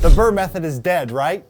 The BRRRR method is dead, right?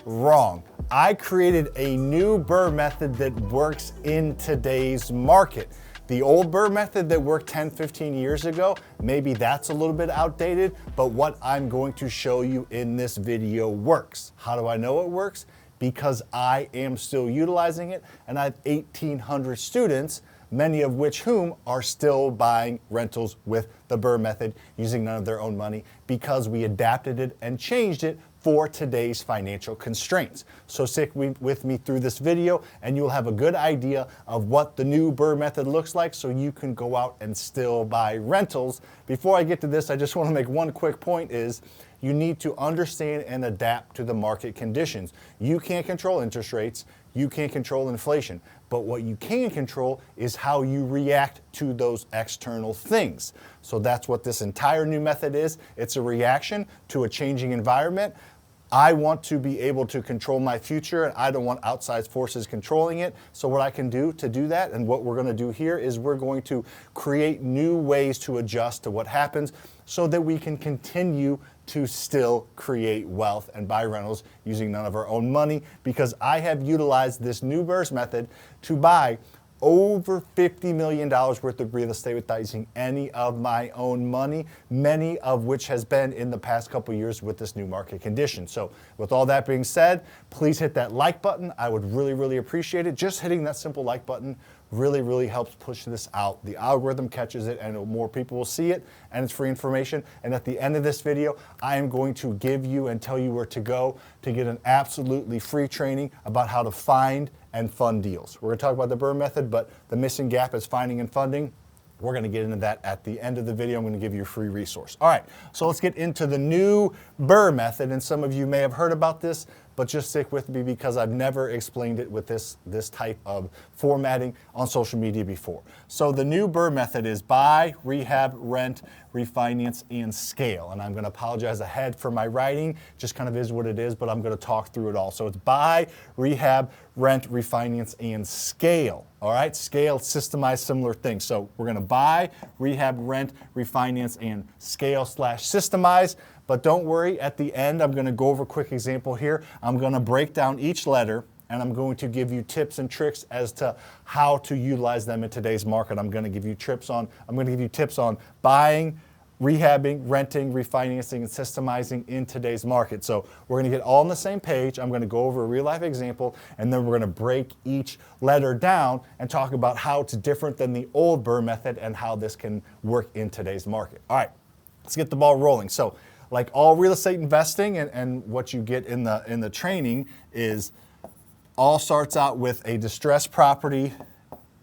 Wrong. I created a new BRRRR method that works in today's market. The old BRRRR method that worked 10, 15 years ago, maybe that's a little bit outdated, but what I'm going to show you in this video works. How do I know it works? Because I am still utilizing it, and I have 1,800 students, many of whom are still buying rentals with the BRRRR method using none of their own money because we adapted it and changed it for today's financial constraints. So stick with me through this video and you'll have a good idea of what the new BRRRR method looks like so you can go out and still buy rentals. Before I get to this, I just want to make one quick point is you need to understand and adapt to the market conditions. You can't control interest rates, you can't control inflation, but what you can control is how you react to those external things. So that's what this entire new method is. It's a reaction to a changing environment. I want to be able to control my future and I don't want outside forces controlling it. So what I can do to do that and what we're going to do here is we're going to create new ways to adjust to what happens so that we can continue to still create wealth and buy rentals using none of our own money, because I have utilized this new BRRRRS method to buy over $50 million worth of real estate without using any of my own money, many of which has been in the past couple of years with this new market condition. So with all that being said, please hit that like button. I would really appreciate it. Just hitting that simple like button really helps push this out. The algorithm catches it and more people will see it, and it's free information. And at the end of this video, I am going to give you and tell you where to go to get an absolutely free training about how to find and fund deals. We're going to talk about the BRRRR method, but the missing gap is finding and funding. We're going to get into that at the end of the video. I'm going to give you a free resource. All right, so let's get into the new BRRRR method, and some of you may have heard about this, but just stick with me because I've never explained it with this type of formatting on social media before. So the new BRRRR method is buy, rehab, rent, refinance, and scale. And I'm going to apologize ahead for my writing, just kind of is what it is, but I'm going to talk through it all. So it's buy, rehab, rent, refinance, and scale. All right, scale, systemize, similar things. So we're going to buy, rehab, rent, refinance, and scale/systemize. But don't worry, at the end, I'm going to go over a quick example here. I'm going to break down each letter, and I'm going to give you tips and tricks as to how to utilize them in today's market. I'm going to give you tips on buying, rehabbing, renting, refinancing, and systemizing in today's market. So we're going to get all on the same page. I'm going to go over a real life example, and then we're going to break each letter down and talk about how it's different than the old BRRRR method and how this can work in today's market. All right, let's get the ball rolling. So like all real estate investing and what you get in the training is all starts out with a distressed property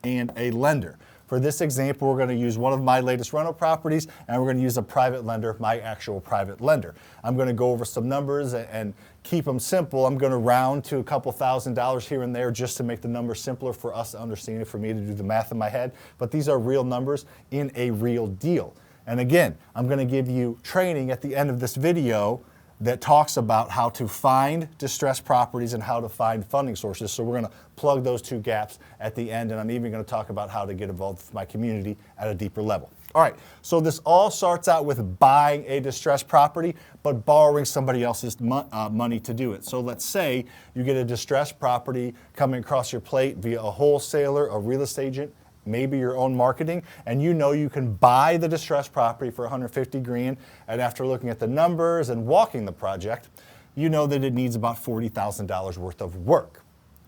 and a lender. For this example, we're going to use one of my latest rental properties, and we're going to use a private lender, my actual private lender. I'm going to go over some numbers and keep them simple. I'm going to round to a couple $1,000s here and there just to make the numbers simpler for us to understand it, for me to do the math in my head. But these are real numbers in a real deal. And again, I'm going to give you training at the end of this video that talks about how to find distressed properties and how to find funding sources. So we're going to plug those two gaps at the end, and I'm even going to talk about how to get involved with my community at a deeper level. All right, so this all starts out with buying a distressed property, but borrowing somebody else's money to do it. So let's say you get a distressed property coming across your plate via a wholesaler, a real estate agent, maybe your own marketing, and you know you can buy the distressed property for 150 grand, and after looking at the numbers and walking the project, you know that it needs about $40,000 worth of work.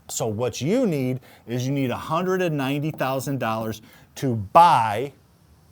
So what you need is you need $190,000 to buy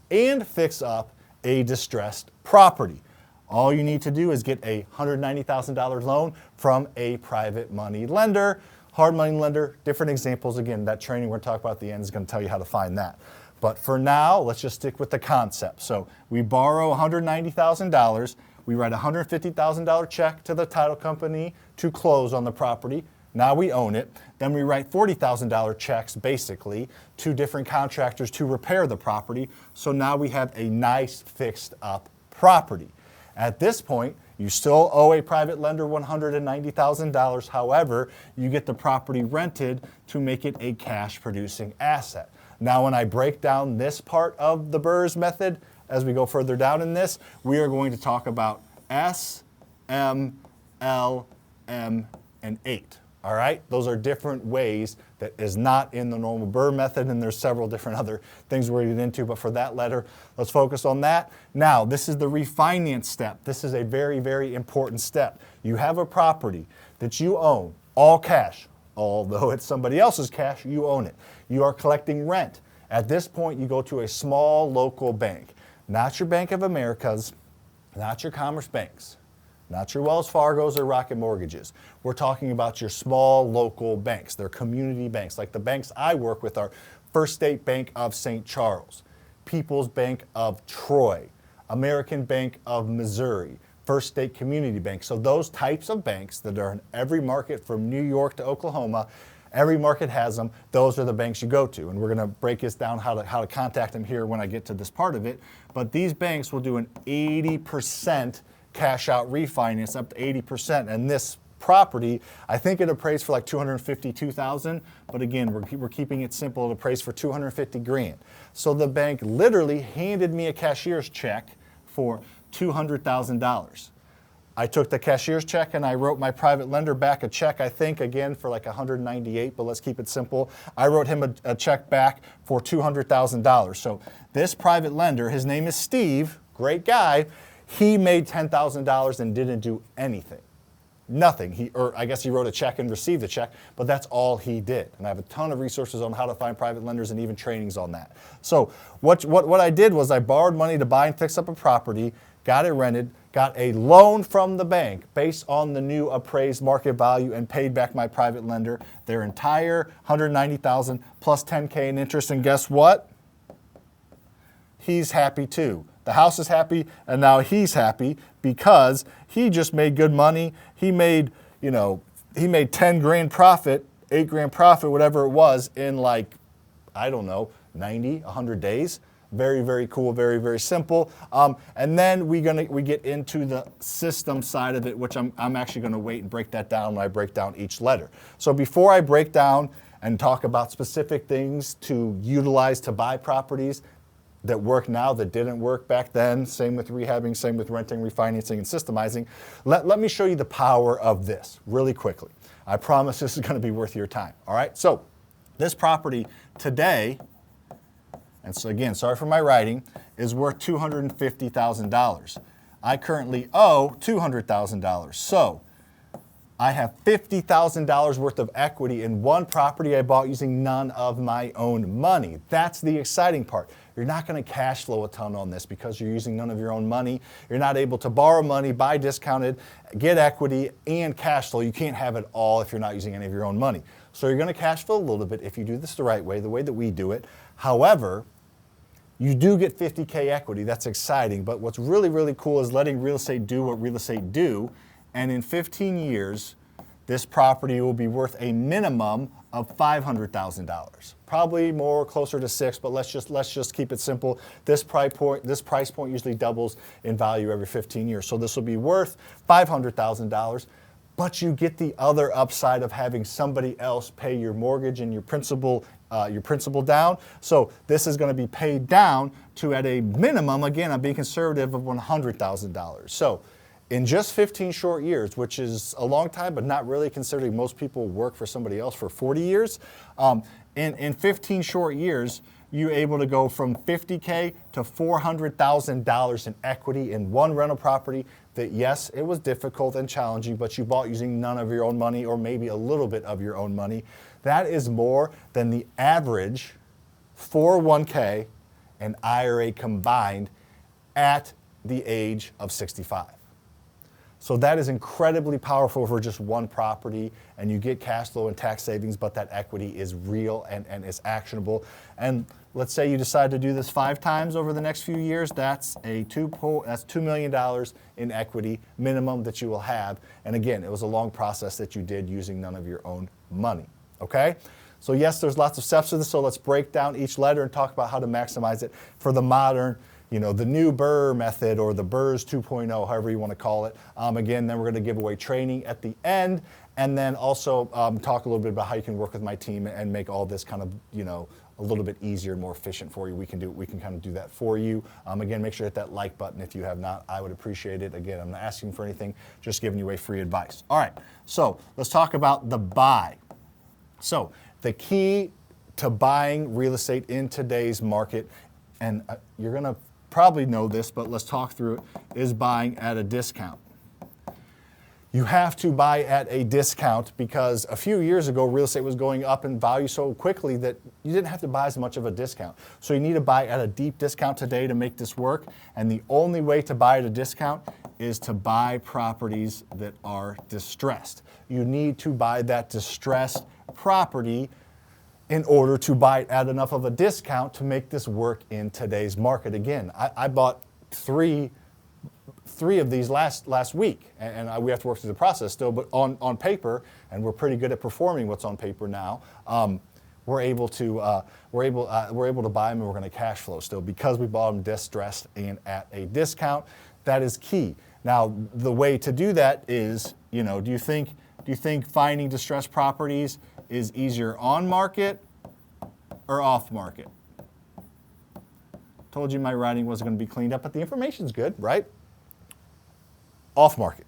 and fix up a distressed property. All you need to do is get a $190,000 loan from a private money lender. Hard money lender, different examples. Again, that training we're going to talk about at the end is going to tell you how to find that. But for now, let's just stick with the concept. So we borrow $190,000. We write a $150,000 check to the title company to close on the property. Now we own it. Then we write $40,000 checks, basically, to different contractors to repair the property. So now we have a nice fixed up property. At this point, you still owe a private lender $190,000. However, you get the property rented to make it a cash producing asset. Now, when I break down this part of the BRRRRS method, as we go further down in this, we are going to talk about S, M, L, M, and 8. All right, those are different ways that is not in the normal BRRRR method, and there's several different other things we're going to get into, but for that letter, let's focus on that. Now, this is the refinance step. This is a very, very important step. You have a property that you own, all cash. Although it's somebody else's cash, you own it. You are collecting rent. At this point, you go to a small local bank, not your Bank of America's, not your Commerce Banks, not your Wells Fargo's or Rocket Mortgages. We're talking about your small local banks. They're community banks. Like the banks I work with are First State Bank of St. Charles, People's Bank of Troy, American Bank of Missouri, First State Community Bank. So those types of banks that are in every market from New York to Oklahoma, every market has them. Those are the banks you go to. And we're going to break this down how to contact them here when I get to this part of it. But these banks will do an 80% cash out refinance, up to 80%. And this property, I think it appraised for like $252,000, but again, we're keeping it simple. It appraised for $250,000. So the bank literally handed me a cashier's check for $200,000. I took the cashier's check and I wrote my private lender back a check, I think again for like $198, but let's keep it simple. I wrote him a check back for $200,000. So this private lender, his name is Steve, great guy. He made $10,000 and didn't do anything. Nothing. Or I guess he wrote a check and received a check, but that's all he did. And I have a ton of resources on how to find private lenders and even trainings on that. So what I did was I borrowed money to buy and fix up a property, got it rented, got a loan from the bank based on the new appraised market value and paid back my private lender their entire $190,000 plus $10K in interest. And guess what? He's happy too. The house is happy, and now he's happy because he just made good money. He made, he made 10 grand profit, 8 grand profit, whatever it was, in like, I don't know, 90, 100 days. Very, very cool, very, very simple. And then we get into the system side of it, which I'm actually gonna wait and break that down when I break down each letter. So before I break down and talk about specific things to utilize to buy properties that work now that didn't work back then, same with rehabbing, same with renting, refinancing, and systemizing, let me show you the power of this really quickly. I promise this is gonna be worth your time, all right? So this property today, and so again, sorry for my writing, is worth $250,000. I currently owe $200,000. So I have $50,000 worth of equity in one property I bought using none of my own money. That's the exciting part. You're not going to cash flow a ton on this because you're using none of your own money. You're not able to borrow money, buy discounted, get equity, and cash flow. You can't have it all if you're not using any of your own money. So you're going to cash flow a little bit if you do this the right way, the way that we do it. However, you do get 50K equity. That's exciting. But what's really, really cool is letting real estate do what real estate do. And in 15 years, this property will be worth a minimum of $500,000. Probably more closer to $6, but let's just keep it simple. This price point usually doubles in value every 15 years. So this will be worth $500,000, but you get the other upside of having somebody else pay your mortgage and your principal down. So this is going to be paid down to, at a minimum, again, I'm being conservative, of $100,000. So in just 15 short years, which is a long time, but not really considering most people work for somebody else for 40 years, in 15 short years, you're able to go from $50K to $400,000 in equity in one rental property that, yes, it was difficult and challenging, but you bought using none of your own money or maybe a little bit of your own money. That is more than the average 401K and IRA combined at the age of 65. So that is incredibly powerful for just one property, and you get cash flow and tax savings, but that equity is real and is actionable. And let's say you decide to do this 5 times over the next few years, that's $2 million in equity minimum that you will have. And again, it was a long process that you did using none of your own money, okay? So yes, there's lots of steps to this, so let's break down each letter and talk about how to maximize it for the modern, the new BRRRR method, or the BRRRRS 2.0, however you want to call it. Again, then we're going to give away training at the end, and then also talk a little bit about how you can work with my team and make all this kind of, a little bit easier and more efficient for you. We can kind of do that for you. Again, make sure to hit that like button if you have not. I would appreciate it. Again, I'm not asking for anything, just giving you away free advice. All right, so let's talk about the buy. So the key to buying real estate in today's market, and you're gonna probably know this, but let's talk through it, is buying at a discount. You have to buy at a discount because a few years ago, real estate was going up in value so quickly that you didn't have to buy as much of a discount. So you need to buy at a deep discount today to make this work. And the only way to buy at a discount is to buy properties that are distressed. You need to buy that distressed property in order to buy it at enough of a discount to make this work in today's market. Again, I bought three of these last week, and we have to work through the process still, but on paper, and we're pretty good at performing what's on paper now, we're able to buy them, and we're going to cash flow still because we bought them distressed and at a discount. That is key. Now, the way to do that is, do you think finding distressed properties is easier on market or off market? Told you my writing wasn't going to be cleaned up, but the information's good, right? Off market.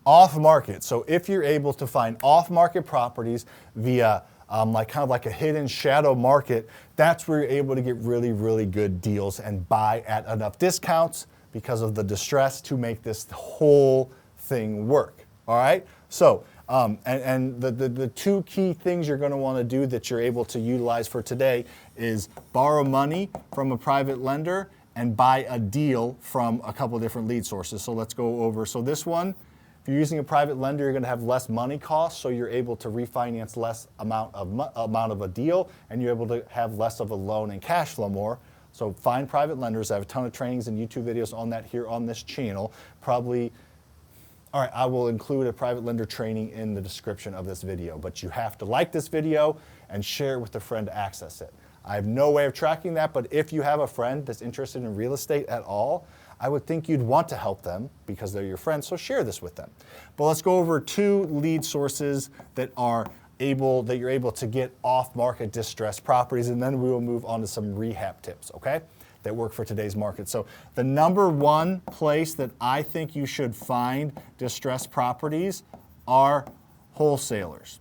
Off market. So if you're able to find off market properties via kind of like a hidden shadow market, that's where you're able to get really, really good deals and buy at enough discounts because of the distress to make this whole thing work. All right? So, and the two key things you're going to want to do that you're able to utilize for today is borrow money from a private lender and buy a deal from a couple of different lead sources. So let's go over. So this one, if you're using a private lender, you're going to have less money costs, so you're able to refinance less amount of a deal, and you're able to have less of a loan and cash flow more. So find private lenders. I have a ton of trainings and YouTube videos on that here on this channel. Probably, all right, I will include a private lender training in the description of this video, but you have to like this video and share it with a friend to access it. I have no way of tracking that, but if you have a friend that's interested in real estate at all, I would think you'd want to help them because they're your friends, so share this with them. But let's go over two lead sources that you're able to get off-market distressed properties, and then we will move on to some rehab tips, okay, that work for today's market. So the number one place that I think you should find distressed properties are wholesalers.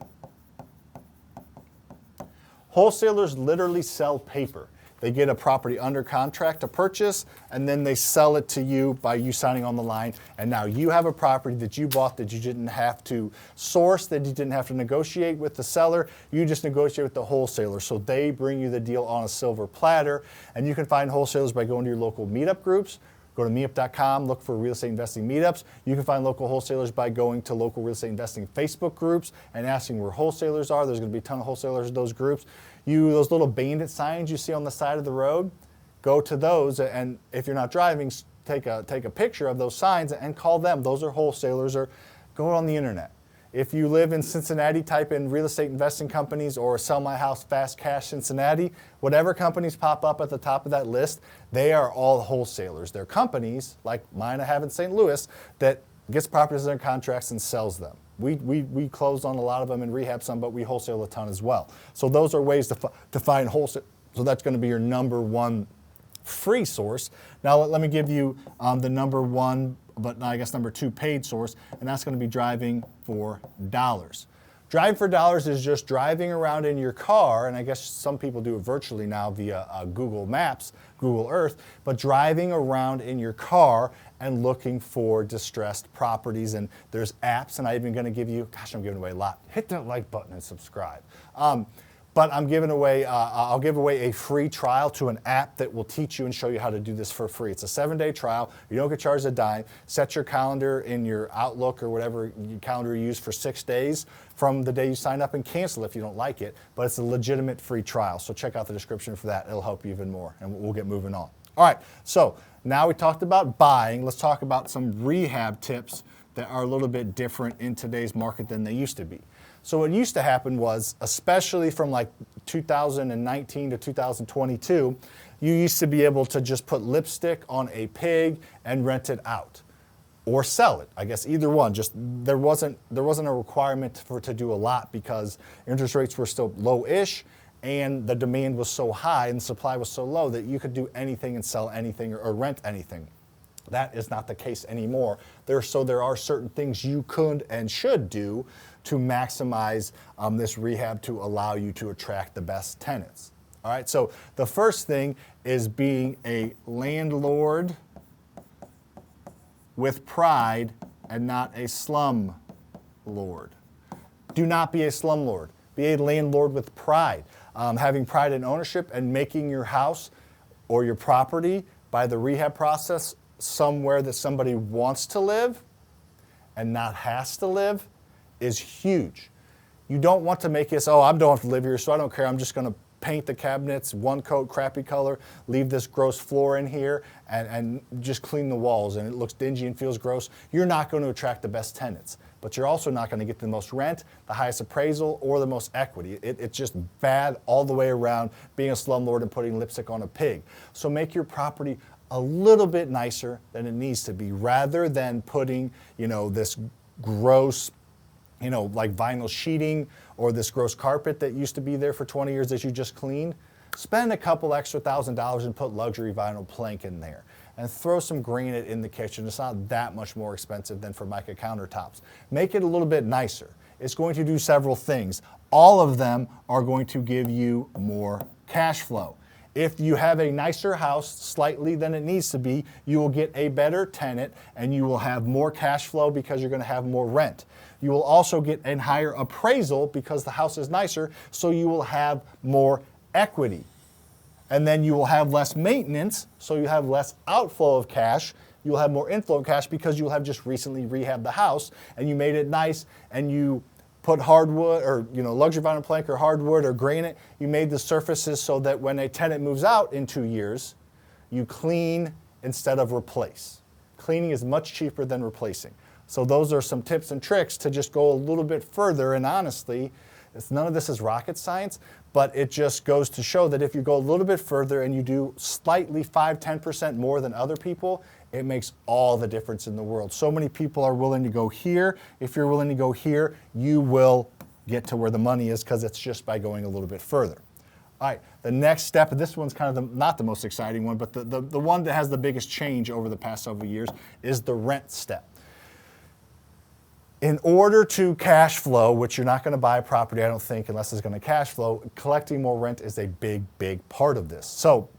Wholesalers literally sell paper. They get a property under contract to purchase, and then they sell it to you by you signing on the line. And now you have a property that you bought that you didn't have to source, that you didn't have to negotiate with the seller. You just negotiate with the wholesaler. So they bring you the deal on a silver platter. And you can find wholesalers by going to your local meetup groups. Go to meetup.com, look for real estate investing meetups. You can find local wholesalers by going to local real estate investing Facebook groups and asking where wholesalers are. There's going to be a ton of wholesalers in those groups. Those little bandit signs you see on the side of the road, go to those, and if you're not driving, take a picture of those signs and call them. Those are wholesalers, or go on the internet. If you live in Cincinnati, type in real estate investing companies or sell my house fast cash Cincinnati. Whatever companies pop up at the top of that list, they are all wholesalers. They're companies like mine I have in St. Louis that gets properties under contracts and sells them. We closed on a lot of them and rehab some, but we wholesale a ton as well. So those are ways to find wholesale. So that's going to be your number one free source. Now let me give you the number one, but I guess number two paid source, and that's going to be driving for dollars. Driving for dollars is just driving around in your car, and I guess some people do it virtually now via Google Maps, Google Earth, but driving around in your car and looking for distressed properties. And there's apps, and I'm even going to give you, gosh, I'm giving away a lot. Hit that like button and subscribe. But I'm giving away, I'll give away a free trial to an app that will teach you and show you how to do this for free. It's a 7-day trial. You don't get charged a dime. Set your calendar in your Outlook or whatever calendar you use for 6 days from the day you sign up, and cancel if you don't like it. But it's a legitimate free trial. So check out the description for that. It'll help you even more, and we'll get moving on. All right, so now we talked about buying. Let's talk about some rehab tips that are a little bit different in today's market than they used to be. So what used to happen was, especially from like 2019 to 2022, you used to be able to just put lipstick on a pig and rent it out, or sell it. I guess either one. Just there wasn't a requirement to do a lot because interest rates were still low-ish, and the demand was so high and the supply was so low that you could do anything and sell anything or rent anything. That is not the case anymore. There are certain things you could and should do to maximize this rehab to allow you to attract the best tenants. All right, so the first thing is being a landlord with pride and not a slum lord. Do not be a slumlord. Be a landlord with pride. Having pride in ownership and making your house or your property by the rehab process somewhere that somebody wants to live and not has to live is huge. You don't want to make this, oh, I don't have to live here, so I don't care. I'm just going to paint the cabinets one coat, crappy color, leave this gross floor in here, and just clean the walls, and it looks dingy and feels gross. You're not going to attract the best tenants, but you're also not going to get the most rent, the highest appraisal, or the most equity. It's just bad all the way around, being a slumlord and putting lipstick on a pig. So make your property a little bit nicer than it needs to be, rather than putting, this gross, like vinyl sheeting or this gross carpet that used to be there for 20 years that you just cleaned. Spend a couple extra $1,000 and put luxury vinyl plank in there and throw some granite in the kitchen. It's not that much more expensive than Formica countertops. Make it a little bit nicer. It's going to do several things. All of them are going to give you more cash flow. If you have a nicer house slightly than it needs to be, you will get a better tenant and you will have more cash flow because you're going to have more rent. You will also get a higher appraisal because the house is nicer, so you will have more equity. And then you will have less maintenance, so you have less outflow of cash. You'll have more inflow of cash because you'll have just recently rehabbed the house and you made it nice and you put hardwood or luxury vinyl plank or hardwood or granite. You made the surfaces so that when a tenant moves out in 2 years, you clean instead of replace. Cleaning is much cheaper than replacing. So those are some tips and tricks to just go a little bit further. And honestly, none of this is rocket science, but it just goes to show that if you go a little bit further and you do slightly 5-10% more than other people, it makes all the difference in the world. So many people are willing to go here. If you're willing to go here, you will get to where the money is because it's just by going a little bit further. All right, the next step, and this one's kind of not the most exciting one, but the one that has the biggest change over the past several years is the rent step. In order to cash flow, which you're not going to buy a property, I don't think, unless it's going to cash flow, collecting more rent is a big, big part of this. So,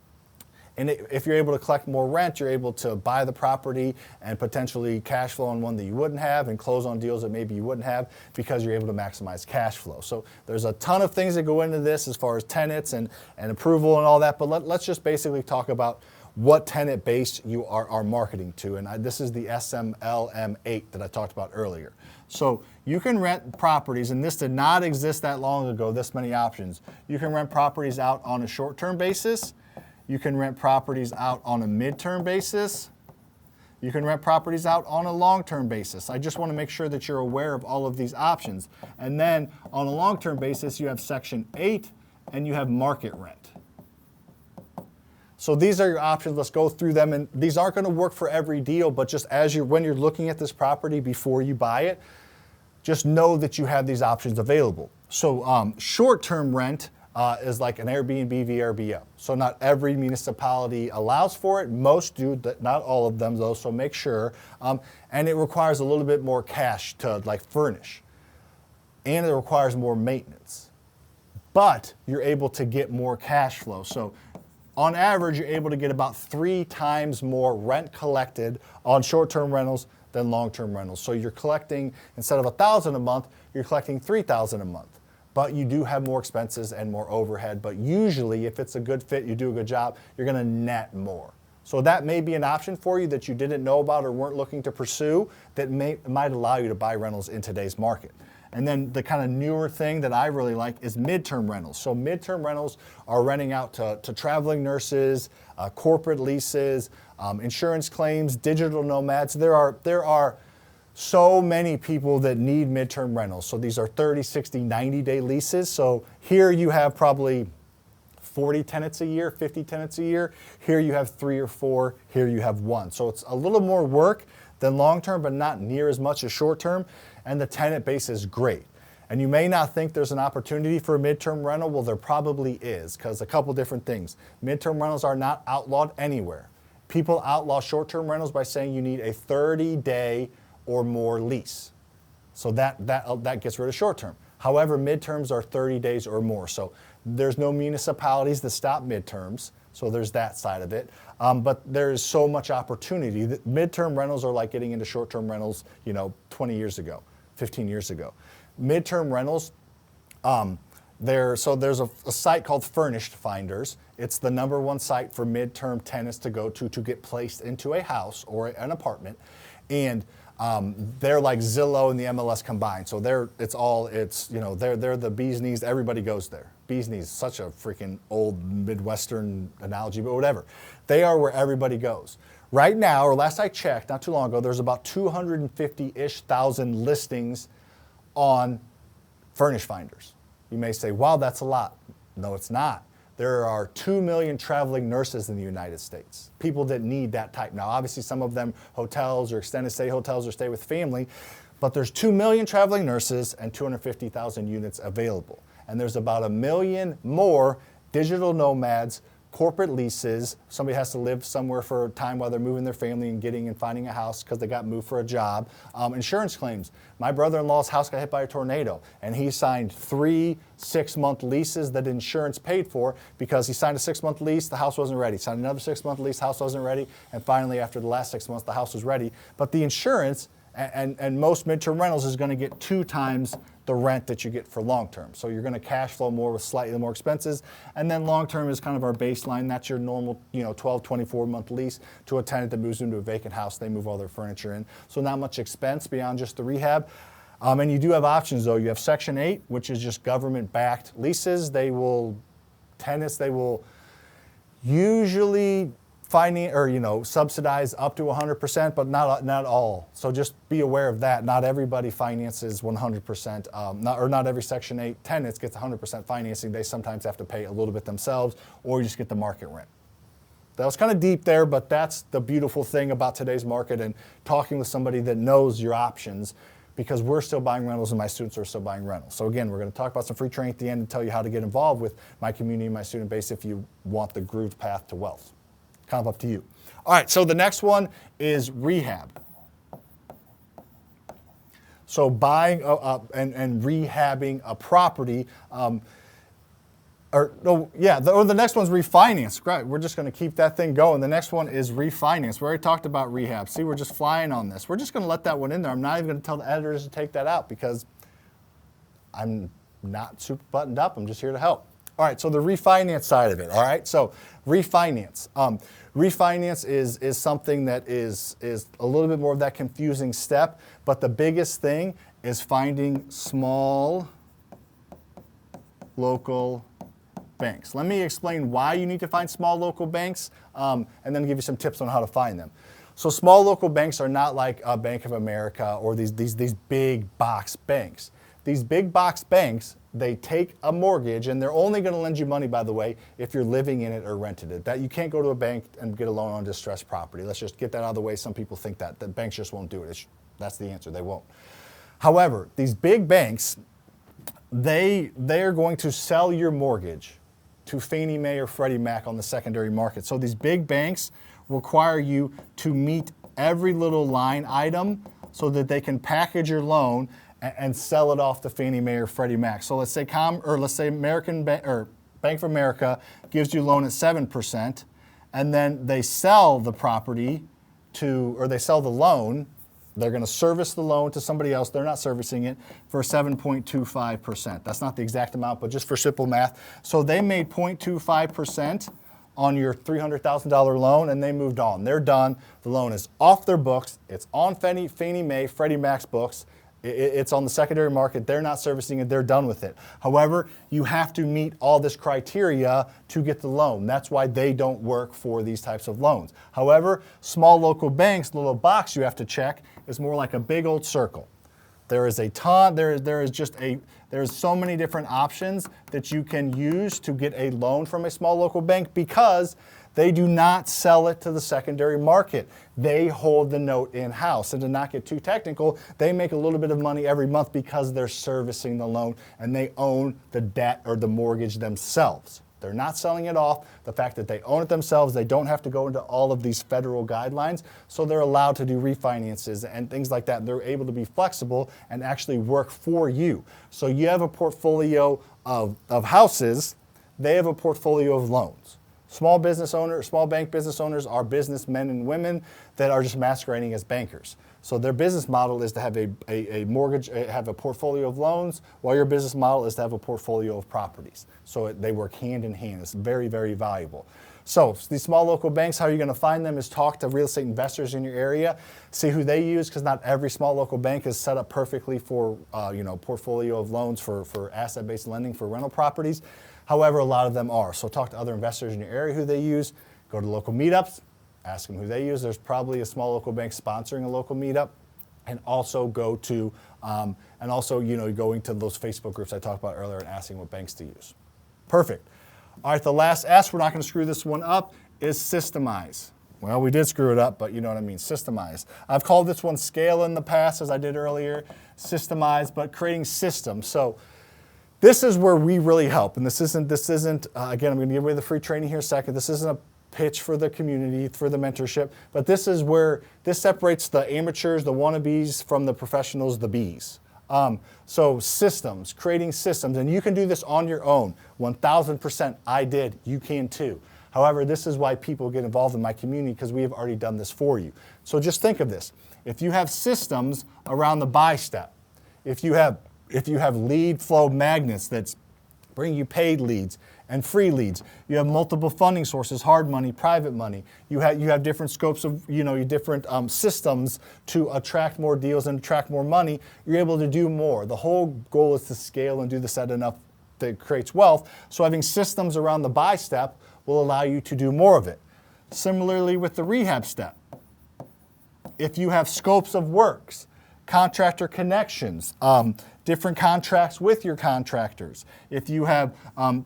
and if you're able to collect more rent, you're able to buy the property and potentially cash flow on one that you wouldn't have and close on deals that maybe you wouldn't have because you're able to maximize cash flow. So there's a ton of things that go into this as far as tenants and approval and all that, but let's just basically talk about what tenant base you are marketing to. And this is the SMLM8 that I talked about earlier. So you can rent properties, and this did not exist that long ago, this many options. You can rent properties out on a short-term basis. You can rent properties out on a mid-term basis. You can rent properties out on a long-term basis. I just want to make sure that you're aware of all of these options. And then on a long-term basis, you have Section 8 and you have market rent. So these are your options. Let's go through them. And these aren't going to work for every deal, but just when you're looking at this property before you buy it, just know that you have these options available. So short-term rent is like an Airbnb, VRBO. So not every municipality allows for it. Most do, not all of them though, so make sure. And it requires a little bit more cash to furnish. And it requires more maintenance. But you're able to get more cash flow. So on average, you're able to get about 3 times more rent collected on short-term rentals than long-term rentals. So you're collecting, instead of $1,000 a month, you're collecting $3,000 a month. But you do have more expenses and more overhead. But usually, if it's a good fit, you do a good job, you're going to net more. So that may be an option for you that you didn't know about or weren't looking to pursue that might allow you to buy rentals in today's market. And then the kind of newer thing that I really like is midterm rentals. So midterm rentals are renting out to traveling nurses, corporate leases, insurance claims, digital nomads. There are so many people that need midterm rentals. So these are 30, 60, 90-day leases. So here you have probably 40 tenants a year, 50 tenants a year. Here you have 3 or 4. Here you have 1. So it's a little more work than long-term, but not near as much as short-term. And the tenant base is great. And you may not think there's an opportunity for a midterm rental. Well, there probably is, because a couple different things. Midterm rentals are not outlawed anywhere. People outlaw short-term rentals by saying you need a 30-day or more lease. So that gets rid of short-term. However, midterms are 30 days or more. So there's no municipalities that stop midterms. So there's that side of it. But there is so much opportunity. Midterm rentals are like getting into short-term rentals, 20 years ago, 15 years ago. Midterm rentals, there's a site called Furnished Finders. It's the #1 site for midterm tenants to go to get placed into a house or an apartment. And they're like Zillow and the MLS combined. So they're the bee's knees. Everybody goes there. Bee's knees, such a freaking old Midwestern analogy, but whatever. They are where everybody goes. Right now, or last I checked, not too long ago, there's about 250-ish thousand listings on Furnished Finders. You may say, wow, that's a lot. No, it's not. There are 2 million traveling nurses in the United States, people that need that type. Now, obviously, some of them hotels or extended stay hotels or stay with family, but there's 2 million traveling nurses and 250,000 units available. And there's about 1 million more digital nomads, corporate leases. Somebody has to live somewhere for a time while they're moving their family and getting and finding a house because they got moved for a job. Insurance claims. My brother-in-law's house got hit by a tornado, and he signed 3 6-month leases that insurance paid for because he signed a 6-month lease, the house wasn't ready. Signed another 6-month lease, the house wasn't ready, and finally, after the last 6 months, the house was ready. But the insurance and most midterm rentals is going to get 2 times the rent that you get for long-term. So you're going to cash flow more with slightly more expenses. And then long-term is kind of our baseline. That's your normal 12, 24-month lease to a tenant that moves into a vacant house. They move all their furniture in. So not much expense beyond just the rehab. And you do have options, though. You have Section 8, which is just government-backed leases. Tenants will usually subsidize up to 100%, but not all. So just be aware of that. Not everybody finances 100%. Not every Section 8 tenants gets 100% financing. They sometimes have to pay a little bit themselves, or you just get the market rent. That was kind of deep there, but that's the beautiful thing about today's market and talking with somebody that knows your options, because we're still buying rentals and my students are still buying rentals. So again, we're going to talk about some free training at the end and tell you how to get involved with my community and my student base if you want the grooved path to wealth. Kind of up to you. All right, so the next one is rehab. So buying and rehabbing a property, the next one's refinance. Great, we're just going to keep that thing going. The next one is refinance. We already talked about rehab. See, we're just flying on this. We're just going to let that one in there. I'm not even going to tell the editors to take that out because I'm not super buttoned up. I'm just here to help. All right, so the refinance side of it, all right? So refinance. Refinance is something that is a little bit more of that confusing step, but the biggest thing is finding small local banks. Let me explain why you need to find small local banks and then give you some tips on how to find them. So small local banks are not like Bank of America or these big box banks. These big box banks, they take a mortgage, and they're only going to lend you money, by the way, if you're living in it or rented it. That you can't go to a bank and get a loan on distressed property. Let's just get that out of the way. Some people think that banks just won't do it. That's the answer. They won't. However, these big banks, they're going to sell your mortgage to Fannie Mae or Freddie Mac on the secondary market. So these big banks require you to meet every little line item so that they can package your loan and sell it off to Fannie Mae or Freddie Mac. So let's say Bank of America gives you a loan at 7%, and then they sell the property they sell the loan. They're going to service the loan to somebody else. They're not servicing it for 7.25%. That's not the exact amount, but just for simple math. So they made 0.25% on your $300,000 loan, and they moved on. They're done. The loan is off their books. It's on Fannie Mae, Freddie Mac's books. It's on the secondary market. They're not servicing it. They're done with it. However, you have to meet all this criteria to get the loan. That's why they don't work for these types of loans. However, small local banks, the little box you have to check is more like a big old circle. There is a ton, there's so many different options that you can use to get a loan from a small local bank because They do not sell it to the secondary market. They hold the note in-house. And to not get too technical, they make a little bit of money every month because they're servicing the loan and they own the debt or the mortgage themselves. They're not selling it off. The fact that they own it themselves, they don't have to go into all of these federal guidelines, so they're allowed to do refinances and things like that. They're able to be flexible and actually work for you. So you have a portfolio of houses, they have a portfolio of loans. Small business owners, small bank business owners are businessmen and women that are just masquerading as bankers. So their business model is to have a mortgage, have a portfolio of loans, while your business model is to have a portfolio of properties. So they work hand in hand. It's very, very valuable. So these small local banks, how you're going to find them is talk to real estate investors in your area, see who they use, because not every small local bank is set up perfectly for portfolio of loans for asset-based lending for rental properties. However, a lot of them are. So talk to other investors in your area who they use, go to local meetups, ask them who they use. There's probably a small local bank sponsoring a local meetup, and also go to, going to those Facebook groups I talked about earlier and asking what banks to use. Perfect. All right, the last S, we're not going to screw this one up, is systemize. Well, we did screw it up, but you know what I mean, systemize. I've called this one scale in the past, as I did earlier, systemize, but creating systems. So this is where we really help, and this isn't again, I'm going to give away the free training here in a second. This isn't a pitch for the community, for the mentorship, but this is where this separates the amateurs, the wannabes, from the professionals, the bees. So systems, creating systems, and you can do this on your own. 1000% I did, you can too. However, this is why people get involved in my community, because we have already done this for you. So just think of this. If you have systems around the buy step, if you have lead flow magnets that's bring you paid leads and free leads, you have multiple funding sources, hard money, private money, you have different scopes of, different systems to attract more deals and attract more money, you're able to do more. The whole goal is to scale and do this at enough that it creates wealth. So having systems around the buy step will allow you to do more of it. Similarly with the rehab step, if you have scopes of works, contractor connections, different contracts with your contractors, if you have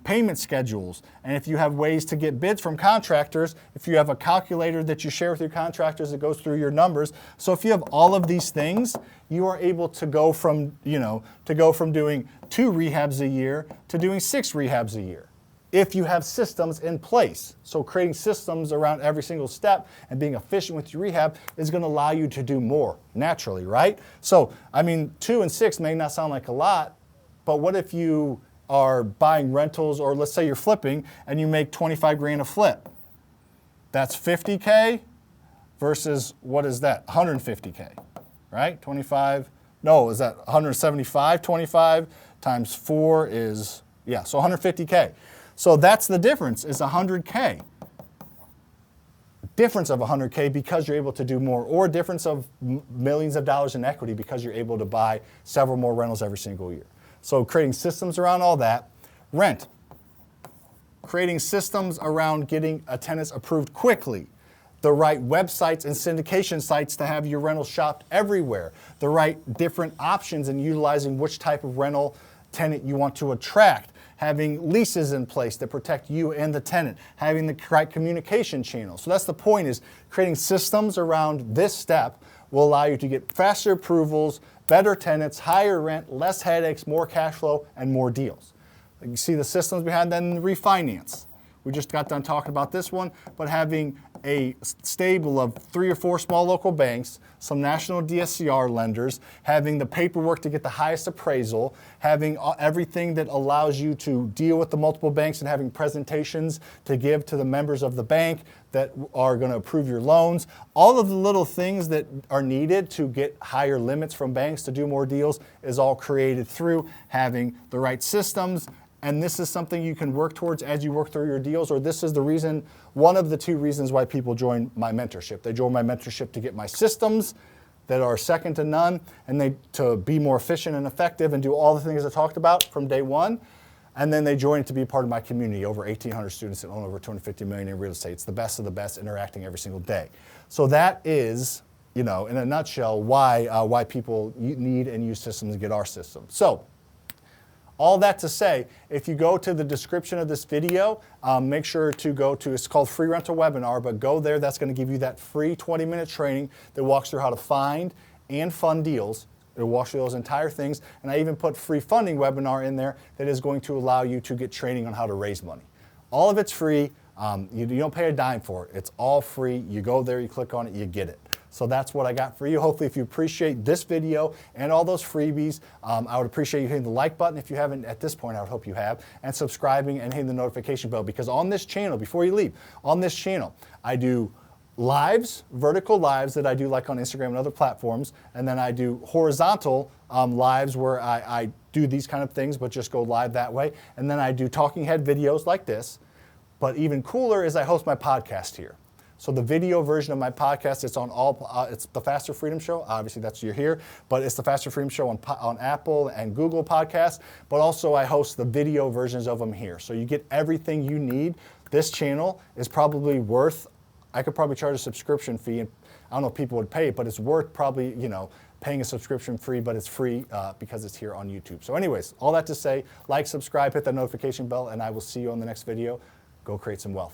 payment schedules, and if you have ways to get bids from contractors, if you have a calculator that you share with your contractors that goes through your numbers. So if you have all of these things, you are able to go from, doing 2 rehabs a year to doing 6 rehabs a year, if you have systems in place. So creating systems around every single step and being efficient with your rehab is going to allow you to do more naturally, right? So, 2 and 6 may not sound like a lot, but what if you are buying rentals, or let's say you're flipping and you make 25 grand a flip? That's 50K versus, what is that? 150K, right? 25, no, is that 175? 25 times 4 is, so 150K. So that's the difference, is 100K. Difference of 100K because you're able to do more, or difference of millions of dollars in equity because you're able to buy several more rentals every single year. So creating systems around all that. Rent. Creating systems around getting tenants approved quickly. The right websites and syndication sites to have your rentals shopped everywhere. The right different options in utilizing which type of rental tenant you want to attract. Having leases in place that protect you and the tenant, having the right communication channel. So that's the point, is creating systems around this step will allow you to get faster approvals, better tenants, higher rent, less headaches, more cash flow, and more deals. You see the systems behind that in the refinance. We just got done talking about this one, but having a stable of 3 or 4 small local banks, some national DSCR lenders, having the paperwork to get the highest appraisal, having everything that allows you to deal with the multiple banks, and having presentations to give to the members of the bank that are going to approve your loans. All of the little things that are needed to get higher limits from banks to do more deals is all created through having the right systems. And this is something you can work towards as you work through your deals, or this is the reason, one of the 2 reasons why people join my mentorship. They join my mentorship to get my systems that are second to none, and to be more efficient and effective and do all the things I talked about from day one. And then they join to be part of my community, over 1,800 students that own over $250 million in real estate. It's the best of the best, interacting every single day. So that is, in a nutshell, why people need and use systems to get our system. So All that to say, if you go to the description of this video, make sure to go to, it's called Free Rental Webinar, but go there, that's gonna give you that free 20-minute training that walks through how to find and fund deals. It walks through those entire things, and I even put free funding webinar in there that is going to allow you to get training on how to raise money. All of it's free, you don't pay a dime for it. It's all free, you go there, you click on it, you get it. So that's what I got for you. Hopefully if you appreciate this video and all those freebies, I would appreciate you hitting the like button if you haven't at this point, I would hope you have, and subscribing and hitting the notification bell, because on this channel, before you leave, on this channel, I do lives, vertical lives that I do like on Instagram and other platforms, and then I do horizontal lives where I do these kind of things but just go live that way, and then I do talking head videos like this, but even cooler is I host my podcast here. So the video version of my podcast, it's on it's the FasterFreedom Show. Obviously, that's you're here, but it's the FasterFreedom Show on Apple and Google Podcasts. But also, I host the video versions of them here. So you get everything you need. This channel is probably worth. I could probably charge a subscription fee, and I don't know if people would pay it, but it's worth probably paying a subscription fee, but it's free because it's here on YouTube. So, anyways, all that to say, like, subscribe, hit that notification bell, and I will see you on the next video. Go create some wealth.